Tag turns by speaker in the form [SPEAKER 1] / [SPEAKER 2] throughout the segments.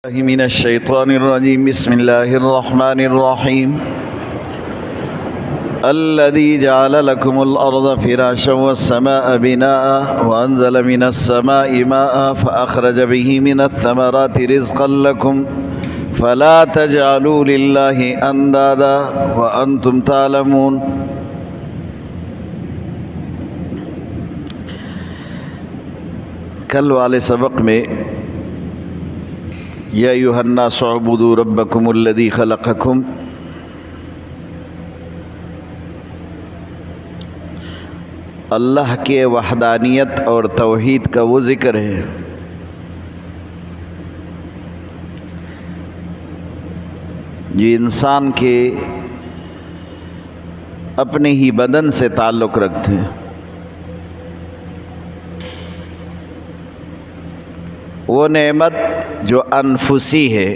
[SPEAKER 1] من الشيطان الرجيم. بسم الله الرحمن الرحيم. الذي جعل لكم الأرض فراشا والسماء بناء وأنزل من السماء ماء فأخرج به من الثمرات رزقا لكم فلا تجعلوا لله أندادا وأنتم تعلمون. کل والے سبق میں یا ایھا الناس اعبدوا ربکم الذی خلقکم، اللہ کے وحدانیت اور توحید کا وہ ذکر ہے جو انسان کے اپنے ہی بدن سے تعلق رکھتے ہیں. وہ نعمت جو انفسی ہے،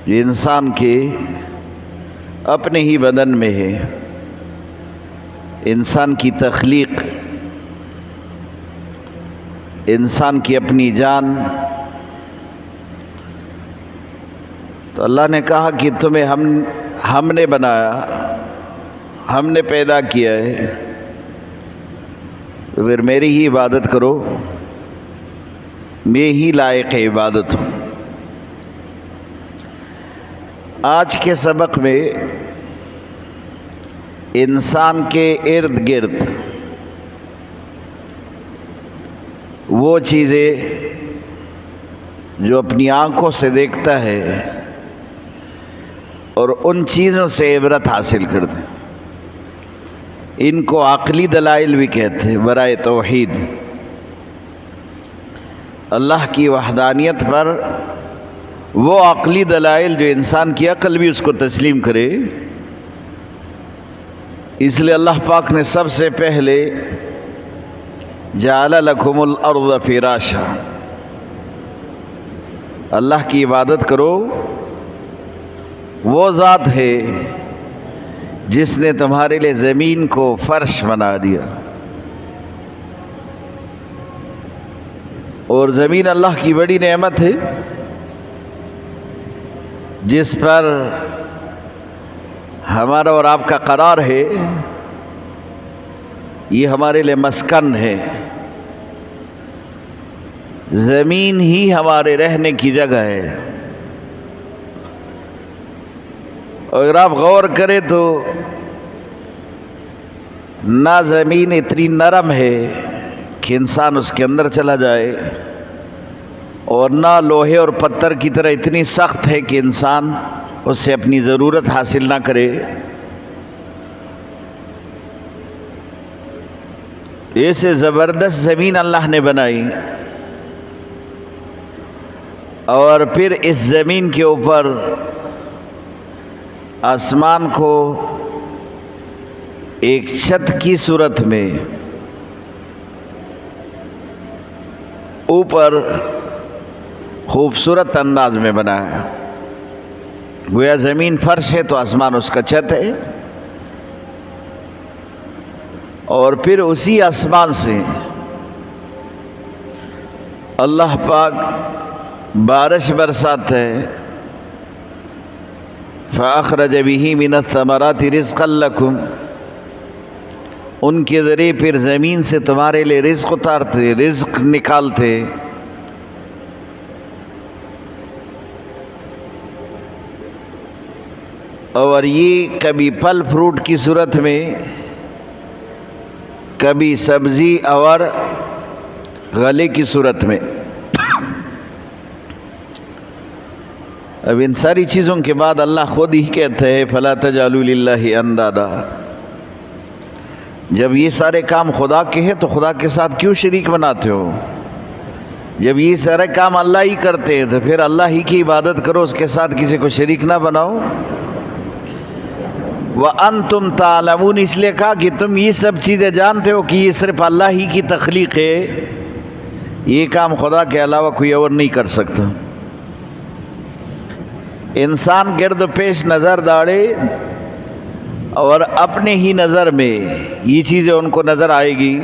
[SPEAKER 1] جو انسان کے اپنے ہی بدن میں ہے، انسان کی تخلیق، انسان کی اپنی جان. تو اللہ نے کہا کہ تمہیں ہم نے بنایا، ہم نے پیدا کیا ہے، تو پھر میری ہی عبادت کرو، میں ہی لائق عبادت ہوں. آج کے سبق میں انسان کے ارد گرد وہ چیزیں جو اپنی آنکھوں سے دیکھتا ہے اور ان چیزوں سے عبرت حاصل کرتے ہیں، ان کو عقلی دلائل بھی کہتے ہیں. برائے توحید، اللہ کی وحدانیت پر وہ عقلی دلائل جو انسان کی عقل بھی اس کو تسلیم کرے. اس لیے اللہ پاک نے سب سے پہلے جعل لکم الارض فراشا، اللہ کی عبادت کرو. وہ ذات ہے جس نے تمہارے لیے زمین کو فرش بنا دیا، اور زمین اللہ کی بڑی نعمت ہے جس پر ہمارا اور آپ کا قرار ہے. یہ ہمارے لیے مسکن ہے، زمین ہی ہمارے رہنے کی جگہ ہے. اگر آپ غور کریں تو نہ زمین اتنی نرم ہے کہ انسان اس کے اندر چلا جائے، اور نہ لوہے اور پتھر کی طرح اتنی سخت ہے کہ انسان اس سے اپنی ضرورت حاصل نہ کرے. ایسے زبردست زمین اللہ نے بنائی، اور پھر اس زمین کے اوپر آسمان کو ایک چھت کی صورت میں اوپر خوبصورت انداز میں بنایا. گویا زمین فرش ہے تو آسمان اس کا چھت ہے، اور پھر اسی آسمان سے اللہ پاک بارش برساتا ہے. فَأَخْرَجَ بِهِ مِنَ الثَّمَرَاتِ رِزْقًا لَكُمْ، ان کے ذریعے پھر زمین سے تمہارے لیے رزق اتارتے، رزق نکالتے. اور یہ کبھی پھل فروٹ کی صورت میں، کبھی سبزی اور غلے کی صورت میں. اب ان ساری چیزوں کے بعد اللہ خود ہی کہتا ہے فَلَا تَجْعَلُوا لِلَّهِ أَندَادًا. جب یہ سارے کام خدا کے ہیں تو خدا کے ساتھ کیوں شریک بناتے ہو؟ جب یہ سارے کام اللہ ہی کرتے ہیں تو پھر اللہ ہی کی عبادت کرو، اس کے ساتھ کسی کو شریک نہ بناؤ. وَأَنْتُمْ تَعْلَمُونَ، اس لیے کہا کہ تم یہ سب چیزیں جانتے ہو کہ یہ صرف اللہ ہی کی تخلیق ہے، یہ کام خدا کے علاوہ کوئی اور نہیں کر سکتا. انسان گرد و پیش نظر داڑے اور اپنے ہی نظر میں یہ چیزیں ان کو نظر آئے گی،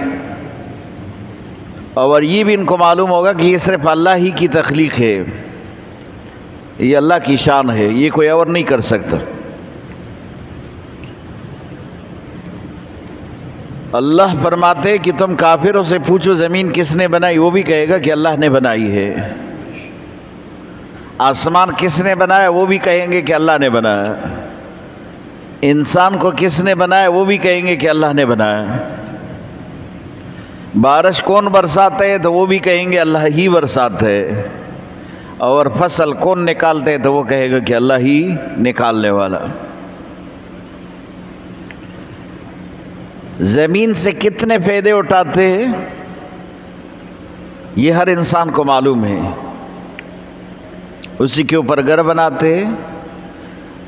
[SPEAKER 1] اور یہ بھی ان کو معلوم ہوگا کہ یہ صرف اللہ ہی کی تخلیق ہے. یہ اللہ کی شان ہے، یہ کوئی اور نہیں کر سکتا۔ اللہ فرماتے کہ تم کافروں سے پوچھو زمین کس نے بنائی، وہ بھی کہے گا کہ اللہ نے بنائی ہے۔ آسمان کس نے بنایا، وہ بھی کہیں گے کہ اللہ نے بنایا۔ انسان کو کس نے بنایا، وہ بھی کہیں گے کہ اللہ نے بنایا۔ بارش کون برساتے ہے، تو وہ بھی کہیں گے اللہ ہی برساتے ہے۔ اور فصل کون نکالتے تو وہ کہے گا کہ اللہ ہی نکالنے والا۔ زمین سے کتنے فائدے اٹھاتے ہیں یہ ہر انسان کو معلوم ہے۔ اسی کے اوپر گھر بناتے،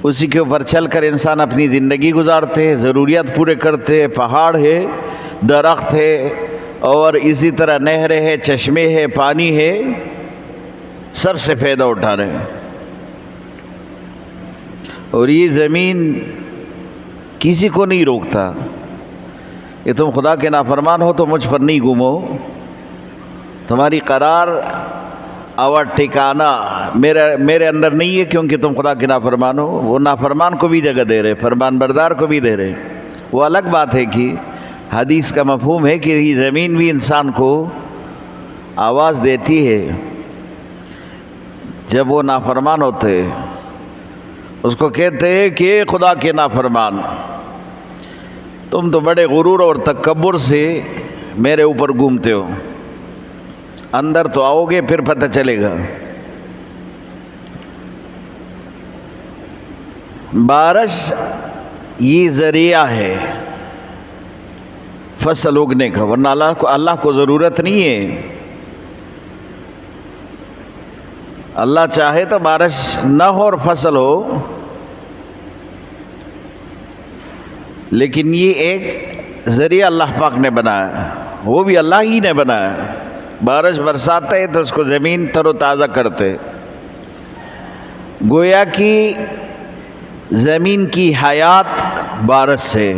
[SPEAKER 1] اسی کے اوپر چل کر انسان اپنی زندگی گزارتے، ضروریات پورے کرتے۔ پہاڑ ہے، درخت ہے، اور اسی طرح نہریں ہے، چشمے ہے، پانی ہے، سب سے فائدہ اٹھا رہے ہیں۔ اور یہ زمین کسی کو نہیں روکتا کہ تم خدا کے نافرمان ہو تو مجھ پر نہیں گھومو، تمہاری قرار اور ٹھکانہ میرے اندر نہیں ہے کیونکہ تم خدا کے نافرمان ہو۔ وہ نافرمان کو بھی جگہ دے رہے، فرمان بردار کو بھی دے رہے۔ وہ الگ بات ہے کہ حدیث کا مفہوم ہے کہ یہ زمین بھی انسان کو آواز دیتی ہے جب وہ نافرمان ہوتے، اس کو کہتے ہیں کہ خدا کے نافرمان، تم تو بڑے غرور اور تکبر سے میرے اوپر گھومتے ہو، اندر تو آؤ گے پھر پتہ چلے گا۔ بارش یہ ذریعہ ہے فصل اگنے کا، ورنہ اللہ کو ضرورت نہیں ہے۔ اللہ چاہے تو بارش نہ ہو اور فصل ہو، لیکن یہ ایک ذریعہ اللہ پاک نے بنایا، وہ بھی اللہ ہی نے بنایا۔ بارش برساتے ہے تو اس کو زمین تر و تازہ کرتے، گویا کہ زمین کی حیات بارش سے۔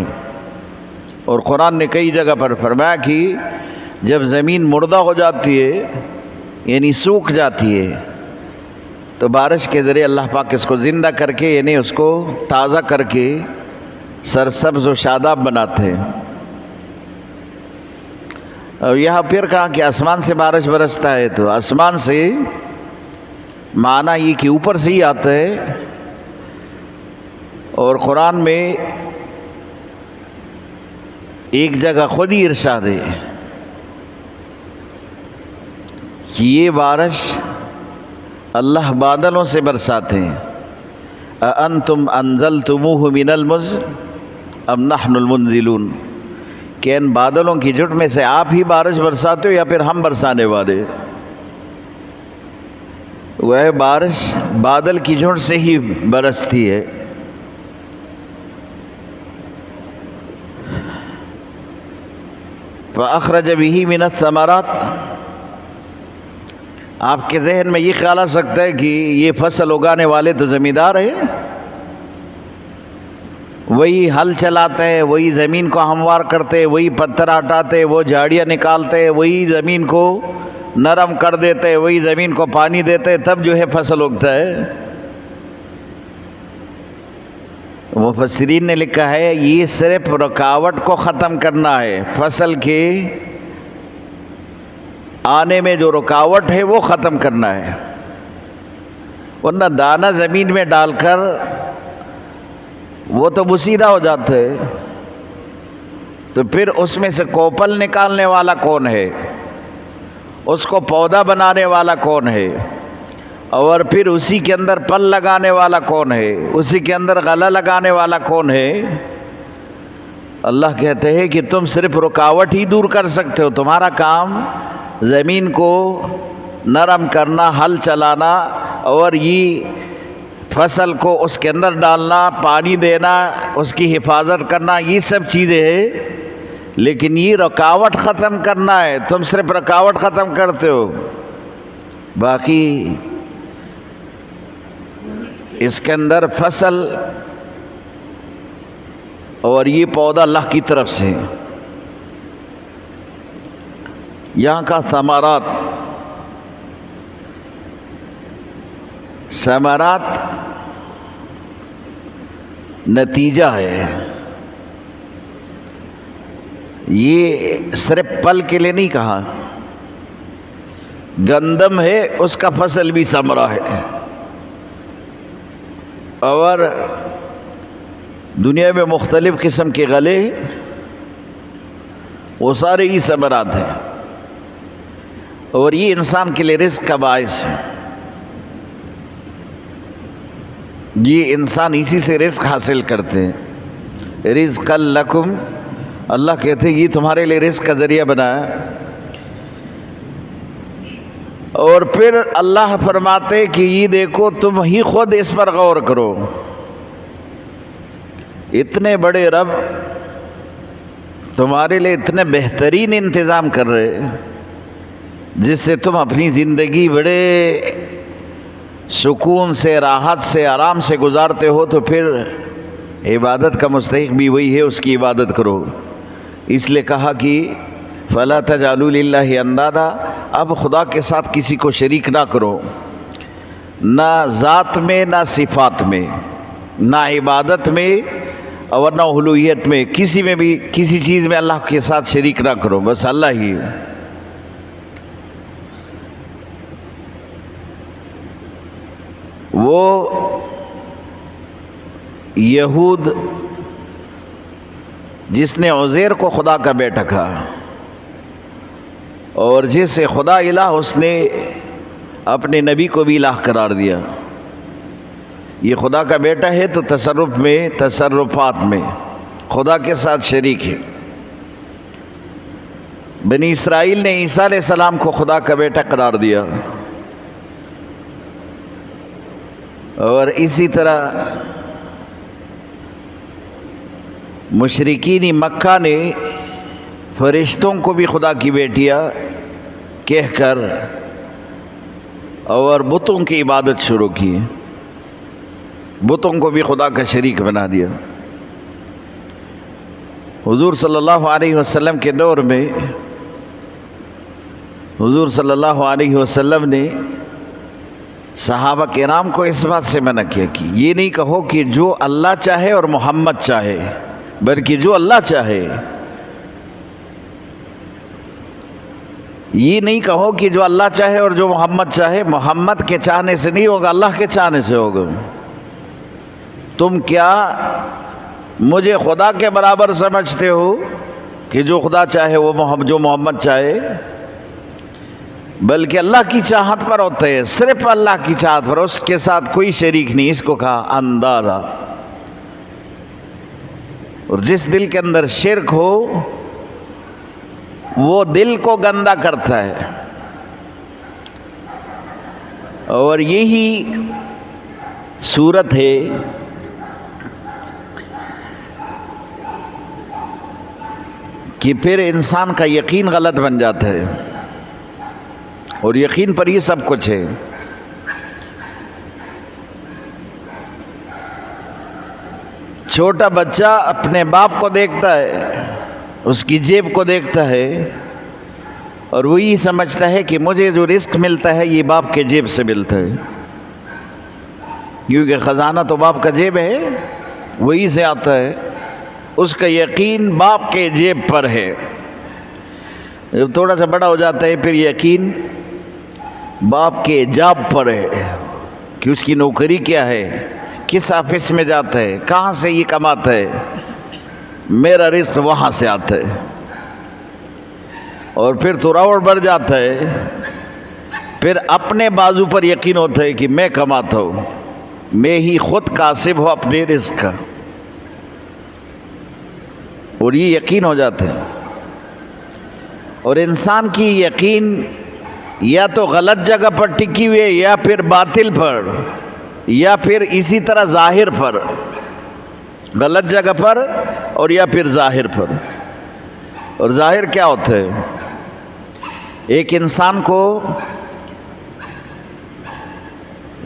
[SPEAKER 1] اور قرآن نے کئی جگہ پر فرمایا کہ جب زمین مردہ ہو جاتی ہے یعنی سوکھ جاتی ہے تو بارش کے ذریعے اللہ پاک اس کو زندہ کر کے یعنی اس کو تازہ کر کے سرسبز و شاداب بناتے ہیں۔ اور یہاں پھر کہا کہ آسمان سے بارش برستا ہے، تو آسمان سے معنی یہ کہ اوپر سے ہی آتا ہے۔ اور قرآن میں ایک جگہ خود ہی ارشاد ہے کہ یہ بارش اللہ بادلوں سے برساتے ہیں۔ اَأَنْتُمْ أَنزَلْتُمُوهُ مِنَ الْمُزْنِ أَمْ نَحْنُ الْمُنزِلُونَ، کہ ان بادلوں کی جھٹ میں سے آپ ہی بارش برساتے ہو یا پھر ہم برسانے والے؟ وہ بارش بادل کی جھٹ سے ہی برستی ہے۔ فَأَخْرَجَ بِهِ مِنَ الثَّمَرَاتِ، آپ کے ذہن میں یہ خیال آ سکتا ہے کہ یہ فصل اگانے والے تو زمیندار ہیں، وہی ہل چلاتے ہیں، وہی زمین کو ہموار کرتے، وہی پتھر ہٹاتے، وہ جھاڑیاں نکالتے، وہی زمین کو نرم کر دیتے، وہی زمین کو پانی دیتے، تب جو ہے فصل اگتا ہے۔ مفسرین نے لکھا ہے یہ صرف رکاوٹ کو ختم کرنا ہے، فصل کے آنے میں جو رکاوٹ ہے وہ ختم کرنا ہے، ورنہ دانہ زمین میں ڈال کر وہ تو بسیدہ ہو جاتا ہے، تو پھر اس میں سے کوپل نکالنے والا کون ہے، اس کو پودا بنانے والا کون ہے، اور پھر اسی کے اندر پل لگانے والا کون ہے، اسی کے اندر غلہ لگانے والا کون ہے؟ اللہ کہتے ہیں کہ تم صرف رکاوٹ ہی دور کر سکتے ہو، تمہارا کام زمین کو نرم کرنا، ہل چلانا، اور یہ فصل کو اس کے اندر ڈالنا، پانی دینا، اس کی حفاظت کرنا، یہ سب چیزیں ہیں، لیکن یہ رکاوٹ ختم کرنا ہے، تم صرف رکاوٹ ختم کرتے ہو، باقی اس کے اندر فصل اور یہ پودا اللہ کی طرف سے۔ یہاں کا ثمرات ثمرات نتیجہ ہے، یہ صرف پل کے لیے نہیں کہا. گندم ہے اس کا فصل بھی ثمرہ ہے، اور دنیا میں مختلف قسم کے غلے وہ سارے ہی ثمرات ہیں، اور یہ انسان کے لیے رزق کا باعث ہے. یہ انسان اسی سے رزق حاصل کرتے ہیں. رزقا لکم، اللہ کہتے ہیں یہ تمہارے لیے رزق کا ذریعہ بنایا. اور پھر اللہ فرماتے کہ یہ دیکھو تم ہی خود اس پر غور کرو، اتنے بڑے رب تمہارے لیے اتنے بہترین انتظام کر رہے جس سے تم اپنی زندگی بڑے سکون سے، راحت سے، آرام سے گزارتے ہو، تو پھر عبادت کا مستحق بھی وہی ہے، اس کی عبادت کرو. اس لیے کہا کہ فَلَا تَجْعَلُوا لِلَّهِ أَنْدَادًا، اب خدا کے ساتھ کسی کو شریک نہ کرو، نہ ذات میں، نہ صفات میں، نہ عبادت میں اور نہ الوہیت میں، کسی میں بھی کسی چیز میں اللہ کے ساتھ شریک نہ کرو، بس اللہ ہی. وہ یہود جس نے عزیر کو خدا کا بیٹا کہا، اور جسے خدا الہ اس نے اپنے نبی کو بھی الہ قرار دیا. یہ خدا کا بیٹا ہے تو تصرف میں، تصرفات میں خدا کے ساتھ شریک ہے. بنی اسرائیل نے عیسیٰ علیہ السلام کو خدا کا بیٹا قرار دیا، اور اسی طرح مشرکین مکہ نے فرشتوں کو بھی خدا کی بیٹیاں کہہ کر اور بتوں کی عبادت شروع کی، بتوں کو بھی خدا کا شریک بنا دیا. حضور صلی اللہ علیہ وسلم کے دور میں حضور صلی اللہ علیہ وسلم نے صحابہ کرام کو اس بات سے منع کیا کہ یہ نہیں کہو کہ جو اللہ چاہے اور محمد چاہے، بلکہ جو اللہ چاہے. یہ نہیں کہو کہ جو اللہ چاہے اور جو محمد چاہے، محمد کے چاہنے سے نہیں ہوگا، اللہ کے چاہنے سے ہوگا. تم کیا مجھے خدا کے برابر سمجھتے ہو کہ جو خدا چاہے وہ جو محمد چاہے؟ بلکہ اللہ کی چاہت پر ہوتا ہے، صرف اللہ کی چاہت پر، اس کے ساتھ کوئی شریک نہیں. اس کو کہا اندازہ. اور جس دل کے اندر شرک ہو وہ دل کو گندا کرتا ہے، اور یہی صورت ہے کہ پھر انسان کا یقین غلط بن جاتا ہے، اور یقین پر یہ سب کچھ ہے. چھوٹا بچہ اپنے باپ کو دیکھتا ہے، اس کی جیب کو دیکھتا ہے، اور وہی سمجھتا ہے کہ مجھے جو رزق ملتا ہے یہ باپ کے جیب سے ملتا ہے، کیونکہ خزانہ تو باپ کا جیب ہے، وہی سے آتا ہے. اس کا یقین باپ کے جیب پر ہے. جب تھوڑا سا بڑا ہو جاتا ہے پھر یقین باپ کے جاب پر ہے کہ اس کی نوکری کیا ہے، کس آفس میں جاتا ہے، کہاں سے یہ کماتا ہے، میرا رزق وہاں سے آتا ہے. اور پھر تھوڑا بڑھ جاتا ہے، پھر اپنے بازو پر یقین ہوتا ہے کہ میں کماتا ہوں، میں ہی خود کاسب ہوں اپنے رزق کا، اور یہ یقین ہو جاتا ہے. اور انسان کی یقین یا تو غلط جگہ پر ٹکی ہوئی ہے، یا پھر باطل پر، یا پھر اسی طرح ظاہر پر، غلط جگہ پر اور یا پھر ظاہر پر. اور ظاہر کیا ہوتا ہے؟ ایک انسان کو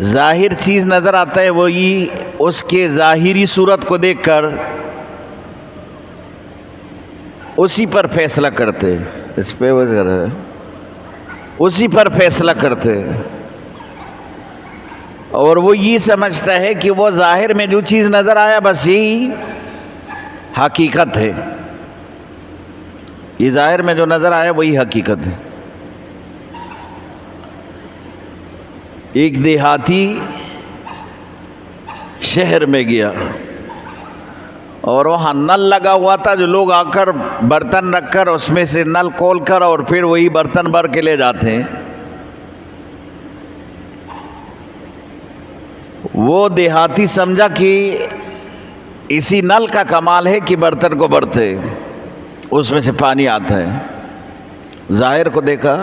[SPEAKER 1] ظاہر چیز نظر آتا ہے، وہی اس کے ظاہری صورت کو دیکھ کر اسی پر فیصلہ کرتے، اس پہ وغیرہ اسی پر فیصلہ کرتے. اور وہ یہ سمجھتا ہے کہ وہ ظاہر میں جو چیز نظر آیا بس یہی حقیقت ہے، یہ ظاہر میں جو نظر آیا وہی حقیقت ہے۔ ایک دیہاتی شہر میں گیا اور وہاں نل لگا ہوا تھا، جو لوگ آ کر برتن رکھ کر اس میں سے نل کھول کر اور پھر وہی برتن بھر کے لے جاتے ہیں۔ وہ دیہاتی سمجھا کہ اسی نل کا کمال ہے کہ برتن کو بھرتے اس میں سے پانی آتا ہے۔ ظاہر کو دیکھا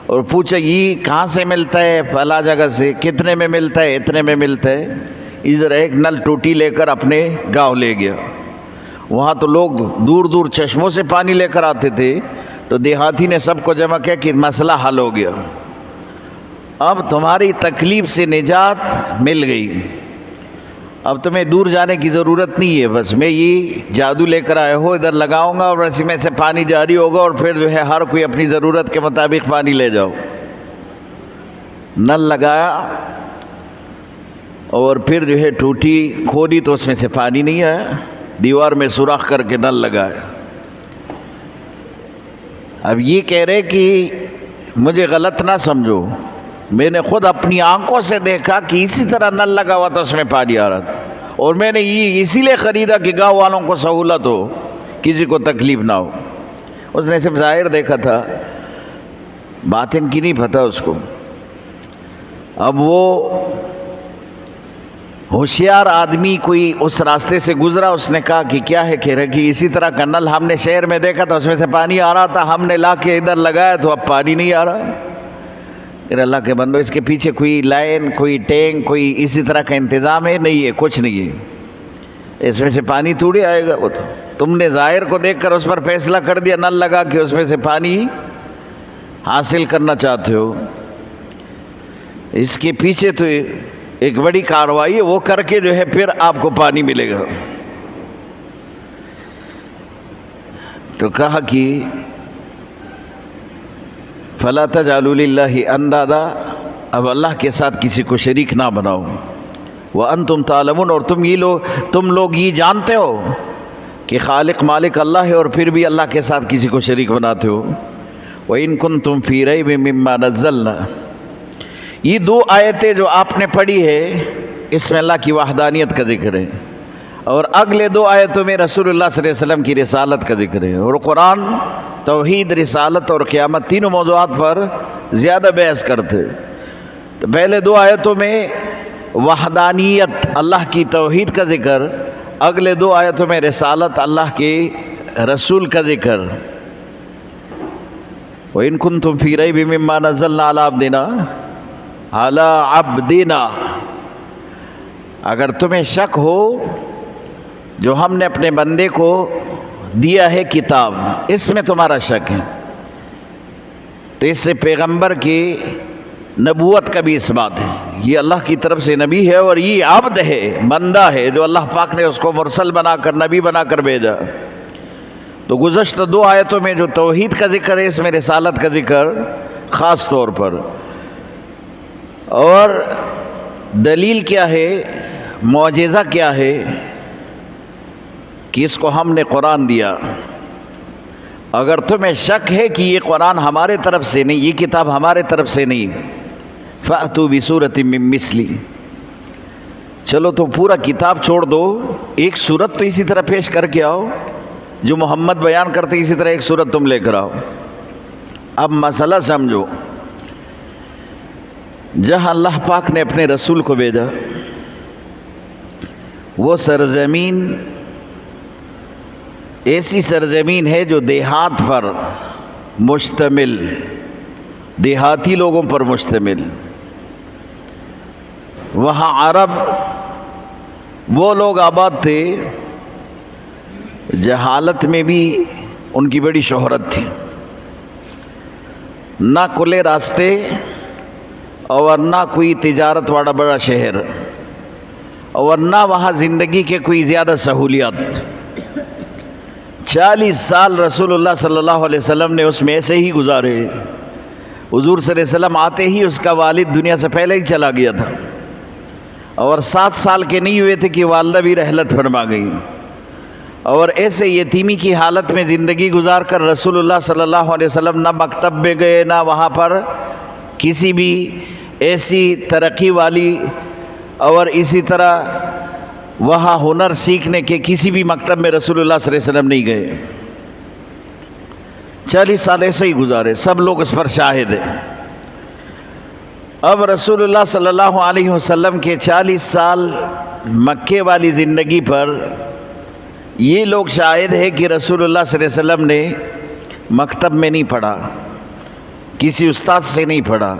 [SPEAKER 1] اور پوچھا یہ کہاں سے ملتا ہے؟ فلاں جگہ سے۔ کتنے میں ملتا ہے؟ اتنے میں ملتا ہے۔ ادھر ایک نل ٹوٹی لے کر اپنے گاؤں لے گیا۔ وہاں تو لوگ دور دور چشموں سے پانی لے کر آتے تھے، تو دیہاتی نے سب کو جمع کیا کہ مسئلہ حل ہو گیا، اب تمہاری تکلیف سے نجات مل گئی، اب تمہیں دور جانے کی ضرورت نہیں ہے، بس میں یہ جادو لے کر آئے ہو ادھر لگاؤں گا اور اسی میں سے پانی جاری ہوگا اور پھر جو ہے ہر کوئی اپنی ضرورت کے مطابق پانی لے جاؤ۔ نل لگایا اور پھر جو ہے ٹوٹی کھولی تو اس میں سے پانی نہیں آیا، دیوار میں سوراخ کر کے نل لگایا۔ اب یہ کہہ رہے کہ مجھے غلط نہ سمجھو، میں نے خود اپنی آنکھوں سے دیکھا کہ اسی طرح نل لگا ہوا تھا، اس میں پانی آ رہا تھا، اور میں نے یہ اسی لیے خریدا کہ گاؤں والوں کو سہولت ہو، کسی کو تکلیف نہ ہو۔ اس نے صرف ظاہر دیکھا تھا، باطن کی نہیں پتہ اس کو۔ اب وہ ہوشیار آدمی کوئی اس راستے سے گزرا، اس نے کہا کہ کیا ہے؟ کہہ رہے کہ اسی طرح کا نل ہم نے شہر میں دیکھا تھا، اس میں سے پانی آ رہا تھا، ہم نے لا کے ادھر لگایا تو اب پانی نہیں آ رہا۔ پھر اللہ کے بندو، اس کے پیچھے کوئی لائن، کوئی ٹینک، کوئی اسی طرح کا انتظام ہے؟ نہیں ہے، کچھ نہیں ہے، اس میں سے پانی تھوڑی آئے گا۔ وہ تو تم نے ظاہر کو دیکھ کر اس پر فیصلہ کر دیا، نل لگا کے اس میں سے پانی حاصل کرنا چاہتے ہو۔ اس کے پیچھے تو ایک بڑی کارروائی ہے، وہ کر کے جو ہے پھر آپ کو پانی ملے گا۔ تو کہا کہ فَلَا تَجْعَلُوا لِلَّهِ أَنْدَادًا، اب اللہ کے ساتھ کسی کو شریک نہ بناؤ۔ وَأَنْتُمْ تَعْلَمُونَ، اور تم لوگ یہ جانتے ہو کہ خالق مالک اللہ ہے، اور پھر بھی اللہ کے ساتھ کسی کو شریک بناتے ہو۔ وَإِن كُنْتُمْ فِي رَيْبٍ مِّمَّا نَزَّلْنَا، یہ دو آیتیں جو آپ نے پڑھی ہے اس میں اللہ کی وحدانیت کا ذکر ہے، اور اگلے دو آیتوں میں رسول اللہ صلی اللہ علیہ وسلم کی رسالت کا ذکر ہے، اور قرآن توحید، رسالت اور قیامت تینوں موضوعات پر زیادہ بحث کرتے۔ تو پہلے دو آیتوں میں وحدانیت اللہ کی توحید کا ذکر، اگلے دو آیتوں میں رسالت اللہ کے رسول کا ذکر۔ وَإِن كُنتُمْ فِي رَيْبٍ مِّمَّا نَزَّلْنَا عَلَىٰ عَبْدِنَا، اگر تمہیں شک ہو جو ہم نے اپنے بندے کو دیا ہے کتاب، اس میں تمہارا شک ہے، تو اس سے پیغمبر کی نبوت کا بھی اس بات ہے، یہ اللہ کی طرف سے نبی ہے، اور یہ عبد ہے، بندہ ہے، جو اللہ پاک نے اس کو مرسل بنا کر، نبی بنا کر بھیجا۔ تو گزشتہ دو آیتوں میں جو توحید کا ذکر ہے، اس میں رسالت کا ذکر خاص طور پر۔ اور دلیل کیا ہے، معجزہ کیا ہے کہ اس کو ہم نے قرآن دیا۔ اگر تمہیں شک ہے کہ یہ قرآن ہمارے طرف سے نہیں، یہ کتاب ہمارے طرف سے نہیں، فَأْتُوا بِسُورَةٍ مِّن مِّثْلِهِ، چلو تو پورا کتاب چھوڑ دو، ایک سورت تو اسی طرح پیش کر کے آؤ، جو محمد بیان کرتے اسی طرح ایک سورت تم لے کر آؤ۔ اب مسئلہ سمجھو، جہاں اللہ پاک نے اپنے رسول کو بھیجا، وہ سرزمین ایسی سرزمین ہے جو دیہات پر مشتمل، دیہاتی لوگوں پر مشتمل۔ وہاں عرب وہ لوگ آباد تھے، جہالت میں بھی ان کی بڑی شہرت تھی، نہ کھلے راستے اور نہ کوئی تجارت والا بڑا شہر، اور نہ وہاں زندگی کے کوئی زیادہ سہولیات۔ 40 سال رسول اللہ صلی اللہ علیہ وسلم نے اس میں ایسے ہی گزارے۔ حضور صلی اللہ علیہ وسلم آتے ہی اس کا والد دنیا سے پہلے ہی چلا گیا تھا، اور 7 سال کے نہیں ہوئے تھے کہ والدہ بھی رحلت فرما گئی، اور ایسے یتیمی کی حالت میں زندگی گزار کر رسول اللہ صلی اللہ علیہ وسلم نہ مکتب میں گئے، نہ وہاں پر کسی بھی ایسی ترقی والی اور اسی طرح وہاں ہنر سیکھنے کے کسی بھی مکتب میں رسول اللہ صلی اللہ علیہ وسلم نہیں گئے۔ 40 سال ایسے ہی گزارے، سب لوگ اس پر شاہد ہیں۔ اب رسول اللہ صلی اللہ علیہ وسلم کے 40 سال مکے والی زندگی پر یہ لوگ شاہد ہے کہ رسول اللہ صلی اللہ علیہ وسلم نے مکتب میں نہیں پڑھا، کسی استاد سے نہیں پڑھا،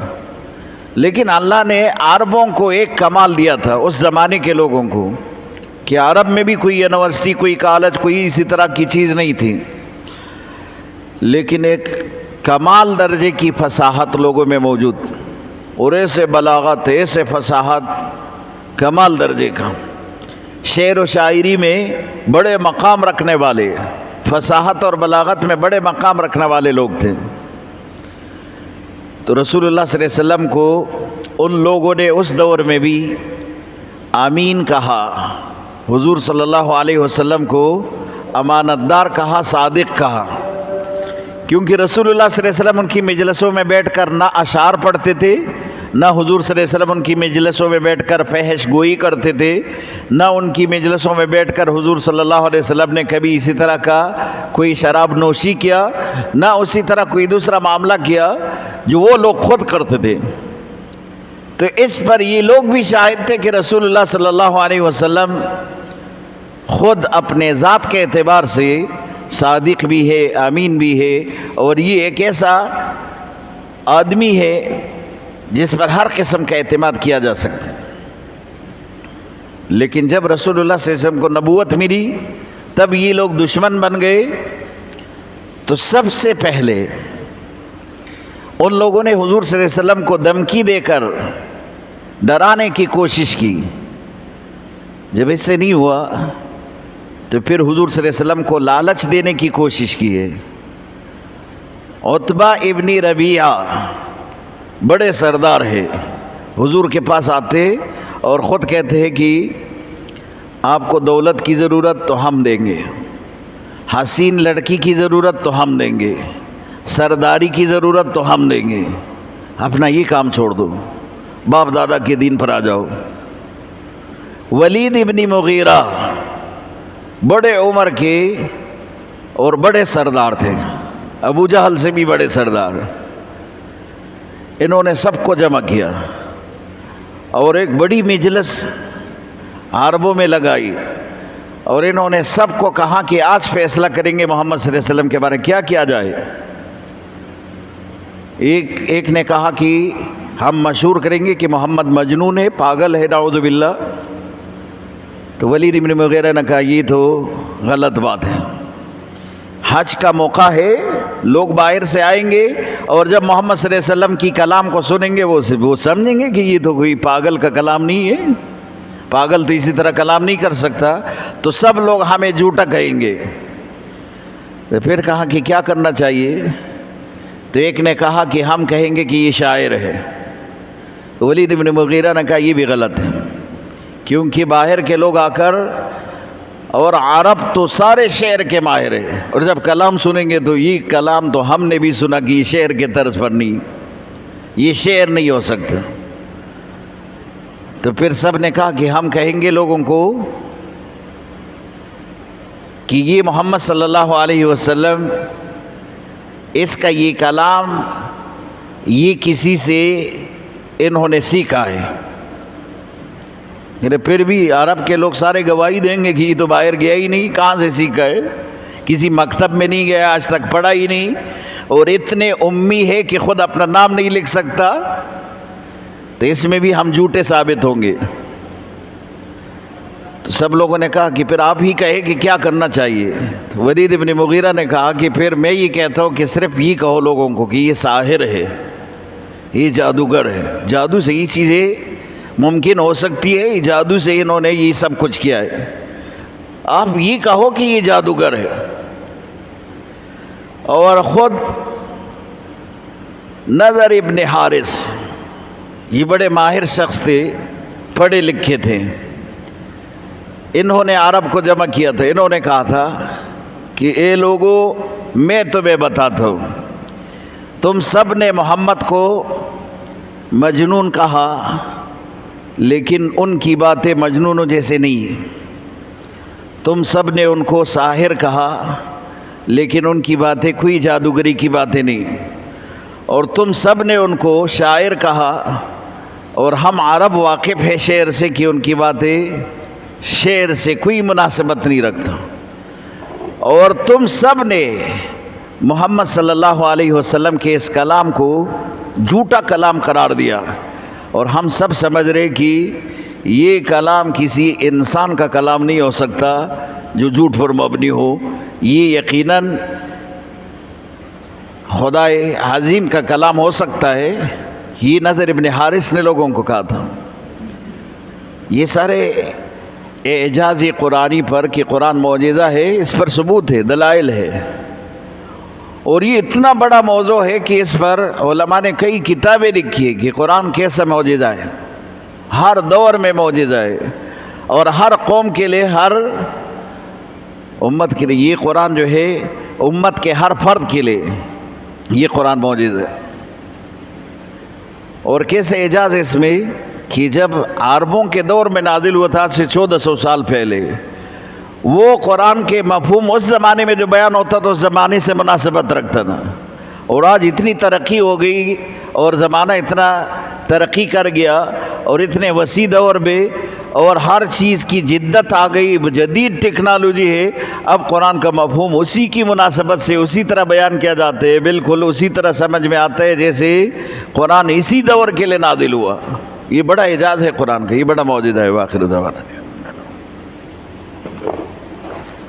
[SPEAKER 1] لیکن اللہ نے عربوں کو ایک کمال دیا تھا اس زمانے کے لوگوں کو کہ عرب میں بھی کوئی یونیورسٹی، کوئی کالج، کوئی اسی طرح کی چیز نہیں تھی، لیکن ایک کمال درجے کی فصاحت لوگوں میں موجود، اور ایسے بلاغت، ایسے فصاحت کمال درجے کا، شعر و شاعری میں بڑے مقام رکھنے والے، فصاحت اور بلاغت میں بڑے مقام رکھنے والے لوگ تھے۔ تو رسول اللہ صلی اللہ علیہ وسلم کو ان لوگوں نے اس دور میں بھی امین کہا، حضور صلی اللہ علیہ وسلم کو امانت دار کہا، صادق کہا، کیونکہ رسول اللہ صلی اللہ علیہ وسلم ان کی مجلسوں میں بیٹھ کر نہ اشعار پڑھتے تھے، نہ حضور صلی اللہ علیہ وسلم ان کی مجلسوں میں بیٹھ کر فحش گوئی کرتے تھے، نہ ان کی مجلسوں میں بیٹھ کر حضور صلی اللہ علیہ وسلم نے کبھی اسی طرح کا کوئی شراب نوشی کیا، نہ اسی طرح کوئی دوسرا معاملہ کیا جو وہ لوگ خود کرتے تھے۔ تو اس پر یہ لوگ بھی شاہد تھے کہ رسول اللہ صلی اللہ علیہ وسلم خود اپنے ذات کے اعتبار سے صادق بھی ہے، امین بھی ہے، اور یہ ایک ایسا آدمی ہے جس پر ہر قسم کا اعتماد کیا جا سکتا ہے۔ لیکن جب رسول اللہ صلی اللہ علیہ وسلم کو نبوت ملی تب یہ لوگ دشمن بن گئے۔ تو سب سے پہلے ان لوگوں نے حضور صلی اللہ علیہ وسلم کو دھمکی دے کر ڈرانے کی کوشش کی۔ جب اس سے نہیں ہوا تو پھر حضور صلی اللہ علیہ وسلم کو لالچ دینے کی کوشش کی ہے۔ عتبہ ابن ربیعہ بڑے سردار ہے، حضور کے پاس آتے اور خود کہتے ہیں کہ آپ کو دولت کی ضرورت تو ہم دیں گے، حسین لڑکی کی ضرورت تو ہم دیں گے، سرداری کی ضرورت تو ہم دیں گے، اپنا یہ کام چھوڑ دو، باپ دادا کے دین پر آ جاؤ۔ ولید ابن مغیرہ بڑے عمر کے اور بڑے سردار تھے، ابو جہل سے بھی بڑے سردار، انہوں نے سب کو جمع کیا اور ایک بڑی مجلس عربوں میں لگائی، اور انہوں نے سب کو کہا کہ آج فیصلہ کریں گے محمد صلی اللہ علیہ وسلم کے بارے میں کیا کیا جائے۔ ایک نے کہا کہ ہم مشہور کریں گے کہ محمد مجنون ہے، پاگل ہے، نعوذ باللہ۔ تو ولید ابن مغیرہ نے کہا یہ تو غلط بات ہے، حج کا موقع ہے، لوگ باہر سے آئیں گے اور جب محمد صلی اللہ علیہ وسلم کی کلام کو سنیں گے وہ سمجھیں گے کہ یہ تو کوئی پاگل کا کلام نہیں ہے، پاگل تو اسی طرح کلام نہیں کر سکتا، تو سب لوگ ہمیں جھوٹا کہیں گے۔ تو پھر کہا کہ کیا کرنا چاہیے؟ تو ایک نے کہا کہ ہم کہیں گے کہ یہ شاعر ہے۔ ولید ابن مغیرہ نے کہا یہ بھی غلط ہے، کیونکہ باہر کے لوگ آ کر، اور عرب تو سارے شعر کے ماہر ہیں، اور جب کلام سنیں گے تو یہ کلام تو ہم نے بھی سنا کہ یہ شعر کے طرز پر نہیں، یہ شعر نہیں ہو سکتا۔ تو پھر سب نے کہا کہ ہم کہیں گے لوگوں کو کہ یہ محمد صلی اللہ علیہ وسلم اس کا یہ کلام یہ کسی سے انہوں نے سیکھا ہے۔ پھر بھی عرب کے لوگ سارے گواہی دیں گے کہ یہ تو باہر گیا ہی نہیں، کہاں سے سیکھا ہے، کسی مکتب میں نہیں گیا، آج تک پڑھا ہی نہیں، اور اتنے امی ہے کہ خود اپنا نام نہیں لکھ سکتا، تو اس میں بھی ہم جھوٹے ثابت ہوں گے۔ تو سب لوگوں نے کہا کہ پھر آپ ہی کہے کہ کیا کرنا چاہیے۔ تو ولید ابن مغیرہ نے کہا کہ پھر میں یہ کہتا ہوں کہ صرف یہ کہو لوگوں کو کہ یہ ساحر ہے، یہ جادوگر ہے، جادو سے یہ چیزیں ممکن ہو سکتی ہے، جادو سے انہوں نے یہ سب کچھ کیا ہے، آپ یہ کہو کہ یہ جادوگر ہے۔ اور خود نضر ابن حارث یہ بڑے ماہر شخص تھے، پڑھے لکھے تھے. انہوں نے عرب کو جمع کیا تھا. انہوں نے کہا تھا کہ اے لوگو، میں تمہیں بتاتا ہوں، تم سب نے محمد کو مجنون کہا، لیکن ان کی باتیں مجنونوں جیسے نہیں ہیں. تم سب نے ان کو ساحر کہا، لیکن ان کی باتیں کوئی جادوگری کی باتیں نہیں. اور تم سب نے ان کو شاعر کہا، اور ہم عرب واقف ہے شعر سے کہ ان کی باتیں شعر سے کوئی مناسبت نہیں رکھتا. اور تم سب نے محمد صلی اللہ علیہ وسلم کے اس کلام کو جھوٹا کلام قرار دیا، اور ہم سب سمجھ رہے کہ یہ کلام کسی انسان کا کلام نہیں ہو سکتا جو جھوٹ پر مبنی ہو، یہ یقیناً خدائے عظیم کا کلام ہو سکتا ہے. یہ نضر ابن حارث نے لوگوں کو کہا تھا. یہ سارے اعجاز قرآنی پر کہ قرآن معجزہ ہے، اس پر ثبوت ہے، دلائل ہے. اور یہ اتنا بڑا موضوع ہے کہ اس پر علماء نے کئی کتابیں لکھی ہیں کہ قرآن کیسا معجزہ ہے، ہر دور میں معجزہ ہے، اور ہر قوم کے لیے، ہر امت کے لیے یہ قرآن جو ہے، امت کے ہر فرد کے لیے یہ قرآن معجزہ ہے. اور کیسے اعجاز اس میں کہ جب عربوں کے دور میں نازل ہوا تھا، آج سے 1400 سال پہلے، وہ قرآن کے مفہوم اس زمانے میں جو بیان ہوتا تھا اس زمانے سے مناسبت رکھتا تھا. اور آج اتنی ترقی ہو گئی اور زمانہ اتنا ترقی کر گیا، اور اتنے وسیع دور میں، اور ہر چیز کی جدت آ گئی، جدید ٹیکنالوجی ہے. اب قرآن کا مفہوم اسی کی مناسبت سے اسی طرح بیان کیا جاتا ہے، بالکل اسی طرح سمجھ میں آتا ہے جیسے قرآن اسی دور کے لیے نازل ہوا. یہ بڑا اعجاز ہے قرآن کا، یہ بڑا معجزہ ہے. وآخر دعوانا